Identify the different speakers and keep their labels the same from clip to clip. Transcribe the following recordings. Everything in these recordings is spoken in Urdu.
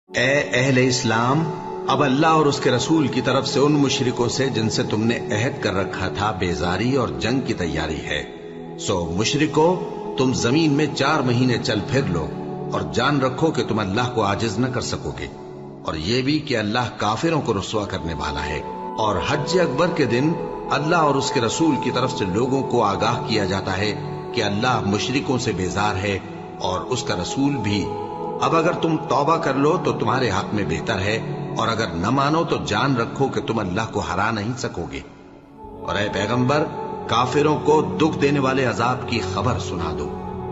Speaker 1: اے اہل اسلام، اب اللہ اور اس کے رسول کی طرف سے ان مشرکوں سے جن سے تم نے عہد کر رکھا تھا بیزاری اور جنگ کی تیاری ہے۔ سو مشرکو، تم زمین میں 4 مہینے چل پھر لو اور جان رکھو کہ تم اللہ کو عاجز نہ کر سکو گے، اور یہ بھی کہ اللہ کافروں کو رسوا کرنے والا ہے۔ اور حج اکبر کے دن اللہ اور اس کے رسول کی طرف سے لوگوں کو آگاہ کیا جاتا ہے کہ اللہ مشرکوں سے بیزار ہے اور اس کا رسول بھی۔ اب اگر تم توبہ کر لو تو تمہارے حق میں بہتر ہے، اور اگر نہ مانو تو جان رکھو کہ تم اللہ کو ہرا نہیں سکو گے۔ اور اے پیغمبر، کافروں کو دکھ دینے والے عذاب کی خبر سنا دو۔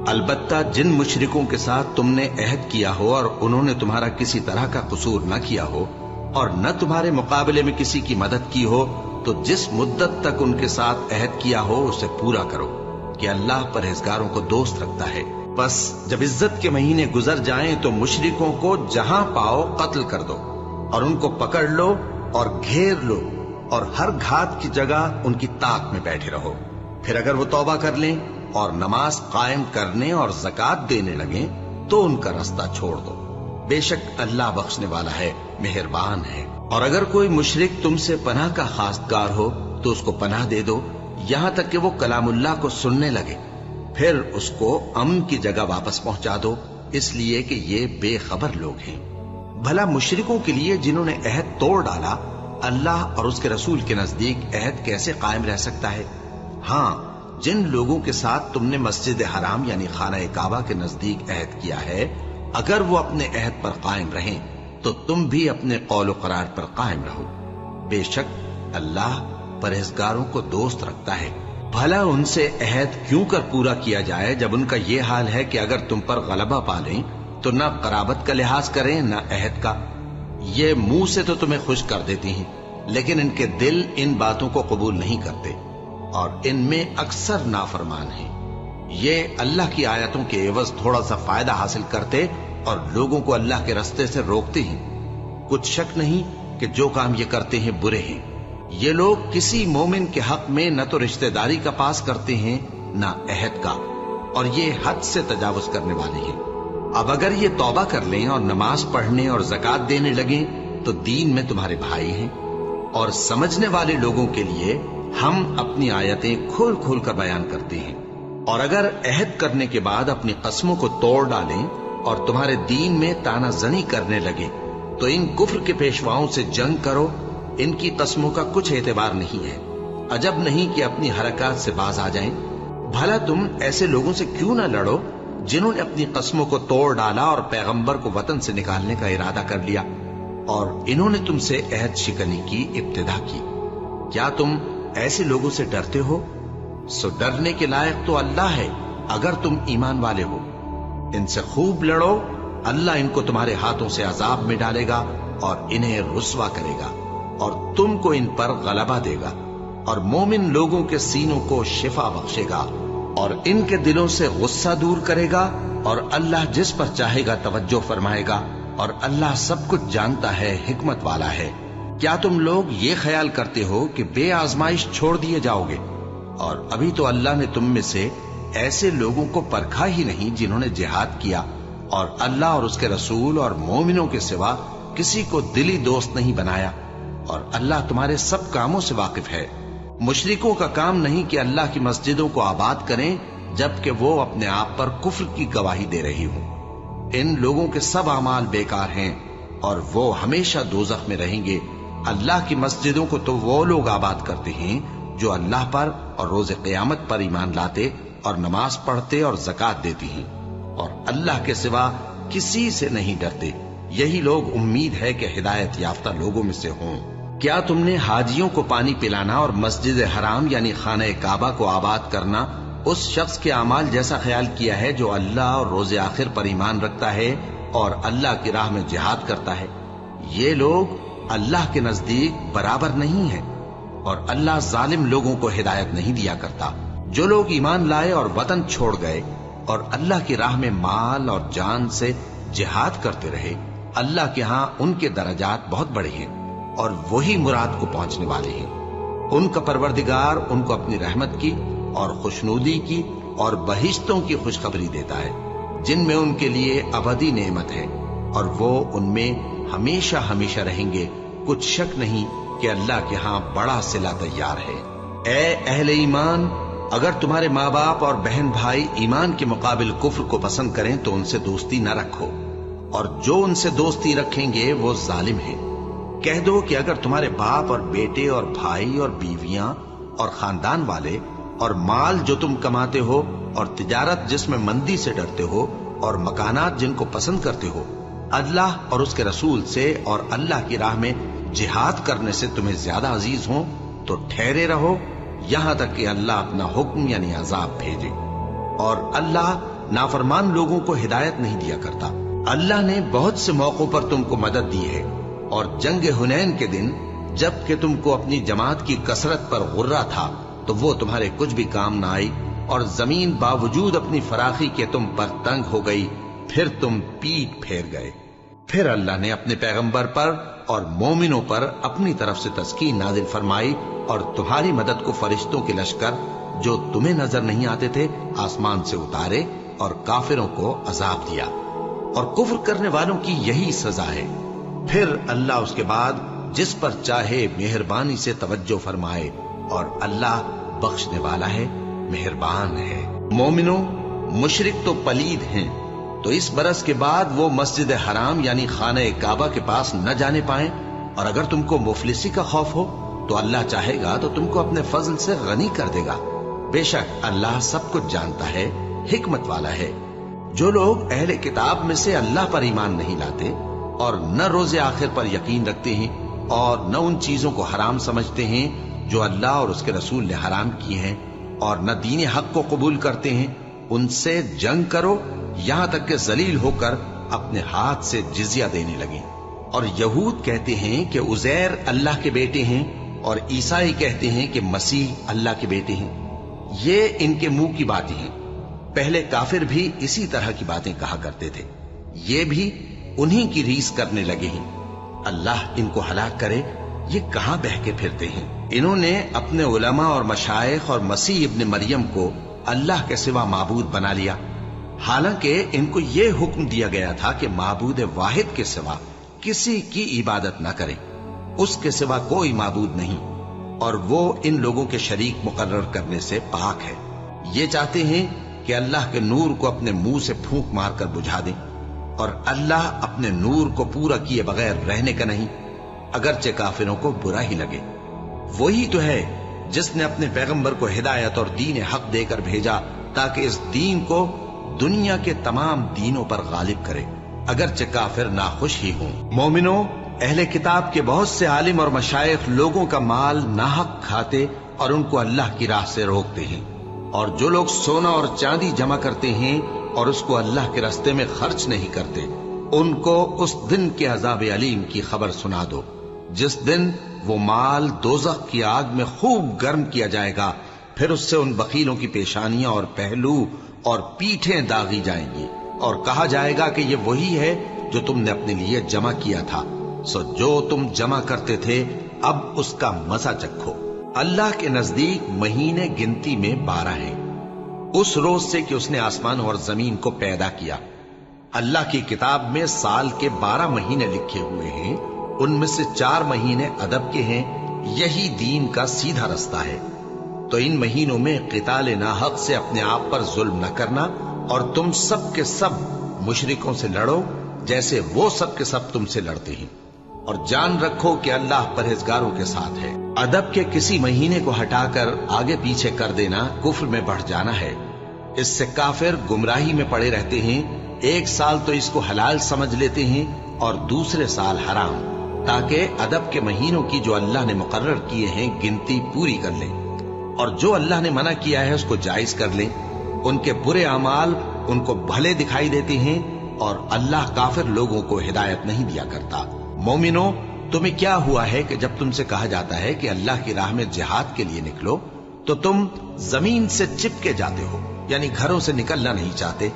Speaker 1: البتہ جن مشرکوں کے ساتھ تم نے عہد کیا ہو اور انہوں نے تمہارا کسی طرح کا قصور نہ کیا ہو اور نہ تمہارے مقابلے میں کسی کی مدد کی ہو، تو جس مدت تک ان کے ساتھ عہد کیا ہو اسے پورا کرو، کہ اللہ پرہیزگاروں کو دوست رکھتا ہے۔ بس جب عزت کے مہینے گزر جائیں تو مشرکوں کو جہاں پاؤ قتل کر دو، اور ان کو پکڑ لو اور گھیر لو، اور ہر گھات کی جگہ ان کی طاق میں بیٹھے رہو۔ پھر اگر وہ توبہ کر لیں اور نماز قائم کرنے اور زکوٰۃ دینے لگیں تو ان کا رستہ چھوڑ دو، بے شک اللہ بخشنے والا ہے، مہربان ہے۔ اور اگر کوئی مشرک تم سے پناہ کا خواستگار ہو تو اس کو پناہ دے دو، یہاں تک کہ وہ کلام اللہ کو سننے لگے، پھر اس کو امن کی جگہ واپس پہنچا دو، اس لیے کہ یہ بے خبر لوگ ہیں۔ بھلا مشرکوں کے لیے جنہوں نے عہد توڑ ڈالا، اللہ اور اس کے رسول کے نزدیک عہد کیسے قائم رہ سکتا ہے؟ ہاں، جن لوگوں کے ساتھ تم نے مسجد حرام یعنی خانہ کعبہ کے نزدیک عہد کیا ہے، اگر وہ اپنے عہد پر قائم رہیں تو تم بھی اپنے قول و قرار پر قائم رہو، بے شک اللہ پرہیزگاروں کو دوست رکھتا ہے۔ بھلا ان سے عہد کیوں کر پورا کیا جائے جب ان کا یہ حال ہے کہ اگر تم پر غلبہ پالیں تو نہ قرابت کا لحاظ کریں نہ عہد کا۔ یہ منہ سے تو تمہیں خوش کر دیتی ہیں، لیکن ان کے دل ان باتوں کو قبول نہیں کرتے، اور ان میں اکثر نافرمان ہیں۔ یہ اللہ کی آیتوں کے عوض تھوڑا سا فائدہ حاصل کرتے اور لوگوں کو اللہ کے رستے سے روکتے ہیں۔ کچھ شک نہیں کہ جو کام یہ کرتے ہیں برے ہیں۔ یہ لوگ کسی مومن کے حق میں نہ تو رشتہ داری کا پاس کرتے ہیں نہ عہد کا، اور یہ حد سے تجاوز کرنے والے ہیں۔ اب اگر یہ توبہ کر لیں اور نماز پڑھنے اور زکوٰۃ دینے لگیں تو دین میں تمہارے بھائی ہیں، اور سمجھنے والے لوگوں کے لیے ہم اپنی آیتیں کھول کھول کر بیان کرتے ہیں۔ اور اگر عہد کرنے کے بعد اپنی قسموں کو توڑ ڈالیں اور تمہارے دین میں تانا زنی کرنے لگے تو ان کفر کے پیشواؤں سے جنگ کرو، ان کی قسموں کا کچھ اعتبار نہیں ہے، عجب نہیں کہ اپنی حرکات سے باز آ جائیں۔ بھلا تم ایسے لوگوں سے کیوں نہ لڑو جنہوں نے اپنی قسموں کو توڑ ڈالا اور پیغمبر کو وطن سے نکالنے کا ارادہ کر لیا، اور انہوں نے تم سے عہد شکنی کی ابتدا کی۔ کیا تم ایسے لوگوں سے ڈرتے ہو؟ سو ڈرنے کے لائق تو اللہ ہے اگر تم ایمان والے ہو۔ ان سے خوب لڑو، اللہ ان کو تمہارے ہاتھوں سے عذاب میں ڈالے گا اور انہیں رسوا کرے گا، اور تم کو ان پر غلبہ دے گا، اور مومن لوگوں کے سینوں کو شفا بخشے گا، اور ان کے دلوں سے غصہ دور کرے گا، اور اللہ جس پر چاہے گا توجہ فرمائے گا، اور اللہ سب کچھ جانتا ہے، حکمت والا ہے۔ کیا تم لوگ یہ خیال کرتے ہو کہ بے آزمائش چھوڑ دیے جاؤ گے؟ اور ابھی تو اللہ نے تم میں سے ایسے لوگوں کو پرکھا ہی نہیں جنہوں نے جہاد کیا، اور اللہ اور اس کے رسول اور مومنوں کے سوا کسی کو دلی دوست نہیں بنایا، اور اللہ تمہارے سب کاموں سے واقف ہے۔ مشرکوں کا کام نہیں کہ اللہ کی مسجدوں کو آباد کریں جبکہ وہ اپنے آپ پر کفر کی گواہی دے رہی ہوں۔ ان لوگوں کے سب اعمال بیکار ہیں اور وہ ہمیشہ دوزخ میں رہیں گے۔ اللہ کی مسجدوں کو تو وہ لوگ آباد کرتے ہیں جو اللہ پر اور روز قیامت پر ایمان لاتے اور نماز پڑھتے اور زکوٰۃ دیتی ہیں، اور اللہ کے سوا کسی سے نہیں ڈرتے۔ یہی لوگ امید ہے کہ ہدایت یافتہ لوگوں میں سے ہوں۔ کیا تم نے حاجیوں کو پانی پلانا اور مسجد حرام یعنی خانہ کعبہ کو آباد کرنا اس شخص کے اعمال جیسا خیال کیا ہے جو اللہ اور روز آخر پر ایمان رکھتا ہے اور اللہ کی راہ میں جہاد کرتا ہے؟ یہ لوگ اللہ کے نزدیک برابر نہیں ہیں، اور اللہ ظالم لوگوں کو ہدایت نہیں دیا کرتا۔ جو لوگ ایمان لائے اور وطن چھوڑ گئے اور اللہ کی راہ میں مال اور جان سے جہاد کرتے رہے، اللہ کے ہاں ان کے درجات بہت بڑے ہیں، اور وہی مراد کو پہنچنے والے ہیں۔ ان کا پروردگار ان کو اپنی رحمت کی اور خوشنودی کی اور بہشتوں کی خوشخبری دیتا ہے جن میں ان کے لیے ابدی نعمت ہے، اور وہ ان میں ہمیشہ ہمیشہ رہیں گے، کچھ شک نہیں کہ اللہ کے ہاں بڑا صلہ تیار ہے۔ اے اہل ایمان، اگر تمہارے ماں باپ اور بہن بھائی ایمان کے مقابل کفر کو پسند کریں تو ان سے دوستی نہ رکھو، اور جو ان سے دوستی رکھیں گے وہ ظالم ہیں۔ کہہ دو کہ اگر تمہارے باپ اور بیٹے اور بھائی اور بیویاں اور خاندان والے اور مال جو تم کماتے ہو اور تجارت جس میں مندی سے ڈرتے ہو اور مکانات جن کو پسند کرتے ہو اللہ اور اس کے رسول سے اور اللہ کی راہ میں جہاد کرنے سے تمہیں زیادہ عزیز ہوں تو ٹھہرے رہو یہاں تک کہ اللہ اپنا حکم یعنی عذاب بھیجے، اور اللہ نافرمان لوگوں کو ہدایت نہیں دیا کرتا۔ اللہ نے بہت سے موقعوں پر تم کو مدد دی ہے، اور جنگ حنین کے دن جب کہ تم کو اپنی جماعت کی کثرت پر غرہ تھا تو وہ تمہارے کچھ بھی کام نہ آئی، اور زمین باوجود اپنی فراخی کے تم پر تنگ ہو گئی، پھر تم پیٹ پھیر گئے۔ پھر اللہ نے اپنے پیغمبر پر اور مومنوں پر اپنی طرف سے تسکین نازل فرمائی، اور تمہاری مدد کو فرشتوں کے لشکر جو تمہیں نظر نہیں آتے تھے آسمان سے اتارے، اور کافروں کو عذاب دیا، اور کفر کرنے والوں کی یہی سزا ہے۔ پھر اللہ اس کے بعد جس پر چاہے مہربانی سے توجہ فرمائے، اور اللہ بخشنے والا ہے، مہربان ہے۔ مومنوں، مشرک تو پلید ہیں، تو اس برس کے بعد وہ مسجد حرام یعنی خانہ کعبہ کے پاس نہ جانے پائیں، اور اگر تم کو مفلسی کا خوف ہو تو اللہ چاہے گا تو تم کو اپنے فضل سے غنی کر دے گا۔ بے شک اللہ سب کچھ جانتا ہے، حکمت والا ہے۔ جو لوگ اہل کتاب میں سے اللہ پر ایمان نہیں لاتے اور نہ روز آخر پر یقین رکھتے ہیں اور نہ ان چیزوں کو حرام سمجھتے ہیں جو اللہ اور اس کے رسول نے حرام کی ہیں، اور نہ دین حق کو قبول کرتے ہیں، ان سے جنگ کرو یہاں تک کہ ذلیل ہو کر اپنے ہاتھ سے جزیہ دینے لگیں۔ اور یہود کہتے ہیں کہ عزیر اللہ کے بیٹے ہیں، اور عیسائی کہتے ہیں کہ مسیح اللہ کے بیٹے ہیں۔ یہ ان کے منہ کی باتیں ہیں، پہلے کافر بھی اسی طرح کی باتیں کہا کرتے تھے، یہ بھی انہی کی ریس کرنے لگے ہیں۔ اللہ ان کو ہلاک کرے، یہ کہاں بہ کے پھرتے ہیں۔ انہوں نے اپنے علماء اور مشائخ اور مسیح ابن مریم کو اللہ کے سوا معبود بنا لیا، حالانکہ ان کو یہ حکم دیا گیا تھا کہ معبود واحد کے سوا کسی کی عبادت نہ کریں، اس کے سوا کوئی معبود نہیں، اور وہ ان لوگوں کے شریک مقرر کرنے سے پاک ہے۔ یہ چاہتے ہیں کہ اللہ کے نور کو اپنے منہ سے پھونک مار کر بجھا دیں، اور اللہ اپنے نور کو پورا کیے بغیر رہنے کا نہیں، اگرچہ کافروں کو برا ہی لگے۔ وہی تو ہے جس نے اپنے پیغمبر کو ہدایت اور دین حق دے کر بھیجا تاکہ اس دین کو دنیا کے تمام دینوں پر غالب کرے، اگرچہ کافر ناخوش ہی ہوں۔ مومنوں، اہل کتاب کے بہت سے عالم اور مشائخ لوگوں کا مال ناحق کھاتے اور ان کو اللہ کی راہ سے روکتے ہیں، اور جو لوگ سونا اور چاندی جمع کرتے ہیں اور اس کو اللہ کے راستے میں خرچ نہیں کرتے، ان کو اس دن کے عذاب علیم کی خبر سنا دو، جس دن وہ مال دوزخ کی آگ میں خوب گرم کیا جائے گا، پھر اس سے ان بخیلوں کی پیشانیاں اور پہلو اور پیٹھیں داغی جائیں گی، اور کہا جائے گا کہ یہ وہی ہے جو تم نے اپنے لیے جمع کیا تھا، سو جو تم جمع کرتے تھے اب اس کا مزہ چکھو۔ اللہ کے نزدیک مہینے گنتی میں 12 ہیں، اس روز سے کہ اس نے آسمان اور زمین کو پیدا کیا۔ اللہ کی کتاب میں سال کے 12 مہینے لکھے ہوئے ہیں، ان میں سے 4 مہینے ادب کے ہیں، یہی دین کا سیدھا رستہ ہے۔ تو ان مہینوں میں قتال ناحق سے اپنے آپ پر ظلم نہ کرنا، اور تم سب کے سب مشرکوں سے لڑو جیسے وہ سب کے سب تم سے لڑتے ہیں، اور جان رکھو کہ اللہ پرہیزگاروں کے ساتھ ہے۔ ادب کے کسی مہینے کو ہٹا کر آگے پیچھے کر دینا کفر میں بڑھ جانا ہے، اس سے کافر گمراہی میں پڑے رہتے ہیں۔ ایک سال تو اس کو حلال سمجھ لیتے ہیں اور دوسرے سال حرام، تاکہ ادب کے مہینوں کی جو اللہ نے مقرر کیے ہیں گنتی پوری کر لیں، اور جو اللہ نے منع کیا ہے اس کو جائز کر لیں۔ ان کے برے اعمال ان کو بھلے دکھائی دیتے ہیں، اور اللہ کافر لوگوں کو ہدایت نہیں دیا کرتا۔ مومنوں، تمہیں کیا ہوا ہے کہ جب تم سے کہا جاتا ہے کہ اللہ کی راہ میں جہاد کے لیے نکلو تو تم زمین سے چپکے جاتے ہو، یعنی گھروں سے نکلنا نہیں چاہتے؟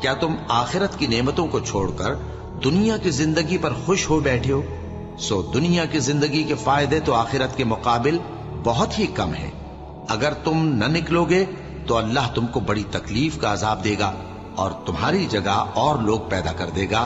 Speaker 1: کیا تم آخرت کی نعمتوں کو چھوڑ کر دنیا کی زندگی پر خوش ہو بیٹھے ہو؟ سو دنیا کی زندگی کے فائدے تو آخرت کے مقابل بہت ہی کم ہیں۔ اگر تم نہ نکلو گے تو اللہ تم کو بڑی تکلیف کا عذاب دے گا، اور تمہاری جگہ اور لوگ پیدا کر دے گا،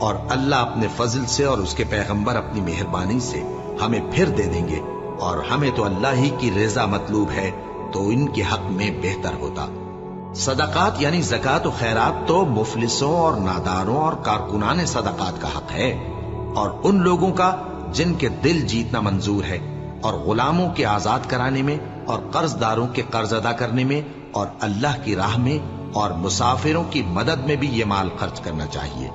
Speaker 1: اور اللہ اپنے فضل سے اور اس کے پیغمبر اپنی مہربانی سے ہمیں پھر دے دیں گے، اور ہمیں تو اللہ ہی کی رضا مطلوب ہے، تو ان کے حق میں بہتر ہوتا۔ صدقات یعنی زکوٰۃ و خیرات تو مفلسوں اور ناداروں اور کارکنان صدقات کا حق ہے، اور ان لوگوں کا جن کے دل جیتنا منظور ہے، اور غلاموں کے آزاد کرانے میں، اور قرض داروں کے قرض ادا کرنے میں، اور اللہ کی راہ میں اور مسافروں کی مدد میں بھی یہ مال خرچ کرنا چاہیے۔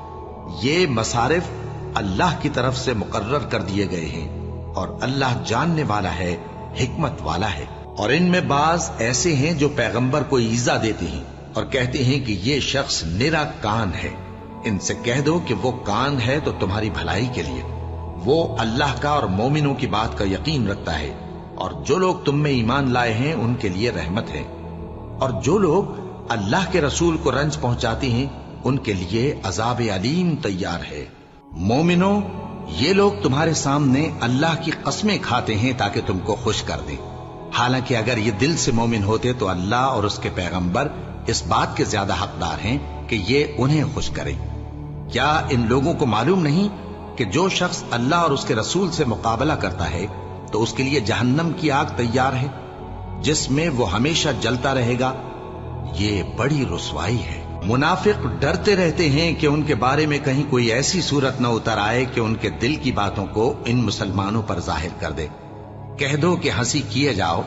Speaker 1: یہ مصارف اللہ کی طرف سے مقرر کر دیے گئے ہیں، اور اللہ جاننے والا ہے، حکمت والا ہے۔ اور ان میں بعض ایسے ہیں جو پیغمبر کو ایذا دیتے ہیں اور کہتے ہیں کہ یہ شخص نرا کان ہے۔ ان سے کہہ دو کہ وہ کان ہے تو تمہاری بھلائی کے لیے، وہ اللہ کا اور مومنوں کی بات کا یقین رکھتا ہے، اور جو لوگ تم میں ایمان لائے ہیں ان کے لیے رحمت ہے، اور جو لوگ اللہ کے رسول کو رنج پہنچاتے ہیں ان کے لیے عذاب علیم تیار ہے۔ مومنوں، یہ لوگ تمہارے سامنے اللہ کی قسمیں کھاتے ہیں تاکہ تم کو خوش کر دیں، حالانکہ اگر یہ دل سے مومن ہوتے تو اللہ اور اس کے پیغمبر اس بات کے زیادہ حقدار ہیں کہ یہ انہیں خوش کریں۔ کیا ان لوگوں کو معلوم نہیں کہ جو شخص اللہ اور اس کے رسول سے مقابلہ کرتا ہے تو اس کے لیے جہنم کی آگ تیار ہے، جس میں وہ ہمیشہ جلتا رہے گا؟ یہ بڑی رسوائی ہے۔ منافق ڈرتے رہتے ہیں کہ ان کے بارے میں کہیں کوئی ایسی صورت نہ اتر آئے کہ ان کے دل کی باتوں کو ان مسلمانوں پر ظاہر کر دے۔ کہہ دو کہ ہنسی کیے جاؤ،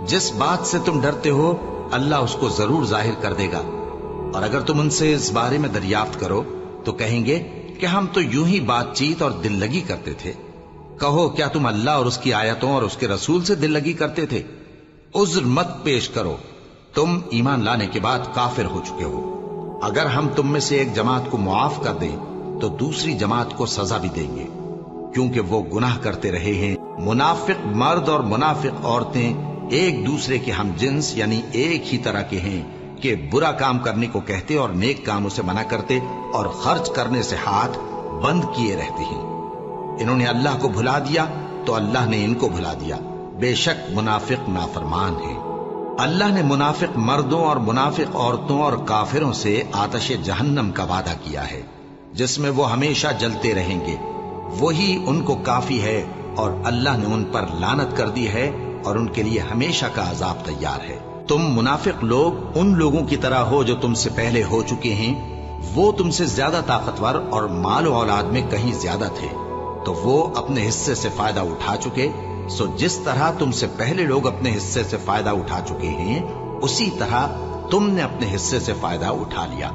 Speaker 1: جس بات سے تم ڈرتے ہو اللہ اس کو ضرور ظاہر کر دے گا، اور اگر تم ان سے اس بارے میں دریافت کرو تو کہیں گے کہ ہم تو یوں ہی بات چیت اور دل لگی کرتے تھے۔ کہو کیا تم اللہ اور اس کی آیتوں اور اس کے رسول سے دل لگی کرتے تھے؟ عذر مت پیش کرو، تم ایمان لانے کے بعد کافر ہو چکے ہو۔ اگر ہم تم میں سے ایک جماعت کو معاف کر دیں تو دوسری جماعت کو سزا بھی دیں گے، کیونکہ وہ گناہ کرتے رہے ہیں۔ منافق مرد اور منافق عورتیں ایک دوسرے کے ہم جنس یعنی ایک ہی طرح کے ہیں کہ برا کام کرنے کو کہتے اور نیک کاموں سے منع کرتے اور خرچ کرنے سے ہاتھ بند کیے رہتے ہیں۔ انہوں نے اللہ کو بھلا دیا تو اللہ نے ان کو بھلا دیا، بے شک منافق نافرمان ہیں۔ اللہ نے منافق مردوں اور منافق عورتوں اور کافروں سے آتش جہنم کا وعدہ کیا ہے، جس میں وہ ہمیشہ جلتے رہیں گے، وہی ان کو کافی ہے، اور اللہ نے ان پر لعنت کر دی ہے اور ان کے لیے ہمیشہ کا عذاب تیار ہے۔ تم منافق لوگ ان لوگوں کی طرح ہو جو تم سے پہلے ہو چکے ہیں، وہ تم سے زیادہ طاقتور اور مال و اولاد میں کہیں زیادہ تھے، تو وہ اپنے حصے سے فائدہ اٹھا چکے، سو جس طرح تم سے پہلے لوگ اپنے حصے سے فائدہ اٹھا چکے ہیں اسی طرح تم نے اپنے حصے سے فائدہ اٹھا لیا،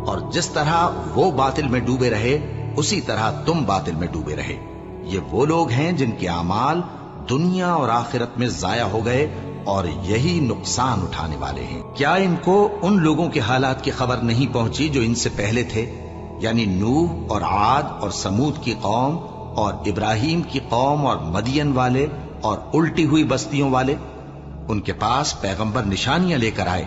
Speaker 1: اور جس طرح وہ باطل میں ڈوبے رہے اسی طرح تم باطل میں ڈوبے رہے۔ یہ وہ لوگ ہیں جن کے اعمال دنیا اور آخرت میں ضائع ہو گئے اور یہی نقصان اٹھانے والے ہیں۔ کیا ان کو ان لوگوں کے حالات کی خبر نہیں پہنچی جو ان سے پہلے تھے، یعنی نوح اور عاد اور سمود کی قوم اور ابراہیم کی قوم اور مدین والے اور الٹی ہوئی بستیوں والے؟ ان کے پاس پیغمبر نشانیاں لے کر آئے،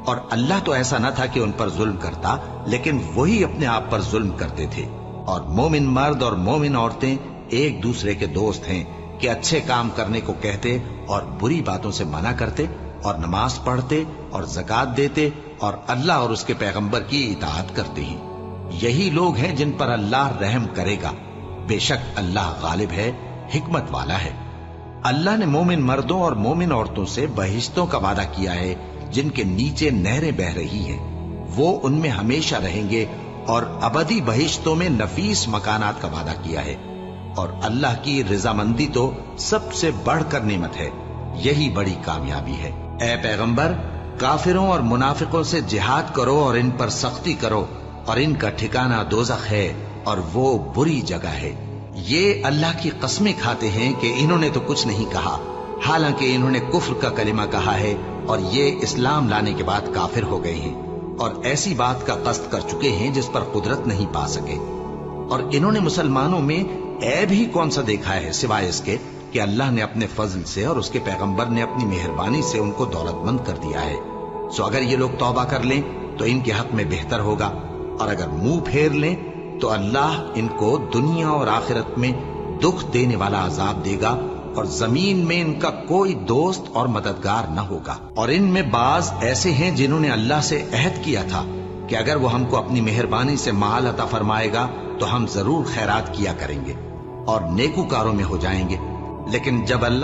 Speaker 1: اور اللہ تو ایسا نہ تھا کہ ان پر ظلم کرتا، لیکن وہی اپنے آپ پر ظلم کرتے تھے۔ اور مومن مرد اور مومن عورتیں ایک دوسرے کے دوست ہیں کہ اچھے کام کرنے کو کہتے اور بری باتوں سے منع کرتے، اور نماز پڑھتے اور زکوٰۃ دیتے اور اللہ اور اس کے پیغمبر کی اطاعت کرتے ہیں۔ یہی لوگ ہیں جن پر اللہ رحم کرے گا، بے شک اللہ غالب ہے، حکمت والا ہے۔ اللہ نے مومن مردوں اور مومن عورتوں سے بہشتوں کا وعدہ کیا ہے جن کے نیچے نہریں بہ رہی ہیں، وہ ان میں ہمیشہ رہیں گے، اور ابدی بہشتوں میں نفیس مکانات کا وعدہ کیا ہے، اور اللہ کی رضامندی تو سب سے بڑھ کر نعمت ہے، یہی بڑی کامیابی ہے۔ اے پیغمبر، کافروں اور منافقوں سے جہاد کرو اور ان پر سختی کرو، اور ان کا ٹھکانہ دوزخ ہے اور وہ بری جگہ ہے۔ یہ اللہ کی قسمیں کھاتے ہیں کہ انہوں نے تو کچھ نہیں کہا، حالانکہ انہوں نے کفر کا کلمہ کہا ہے اور یہ اسلام لانے کے بعد کافر ہو گئے ہیں، اور ایسی بات کا قصد کر چکے ہیں جس پر قدرت نہیں پا سکے۔ اور انہوں نے مسلمانوں میں عیب ہی کون سا دیکھا ہے سوائے اس کے کہ اللہ نے اپنے فضل سے اور اس کے پیغمبر نے اپنی مہربانی سے ان کو دولت مند کر دیا ہے۔ سو اگر یہ لوگ توبہ کر لیں تو ان کے حق میں بہتر ہوگا، اور اگر منہ پھیر لیں تو اللہ ان کو دنیا اور آخرت میں دکھ دینے والا عذاب دے گا، اور زمین میں ان کا کوئی دوست اور مددگار نہ ہوگا۔ اور ان میں بعض ایسے ہیں جنہوں نے اللہ سے عہد کیا تھا کہ اگر وہ ہم کو اپنی مہربانی سے مال عطا فرمائے گا تو ہم ضرور خیرات کیا کریں گے اور نیکوکاروں میں ہو جائیں گے، لیکن جب اللہ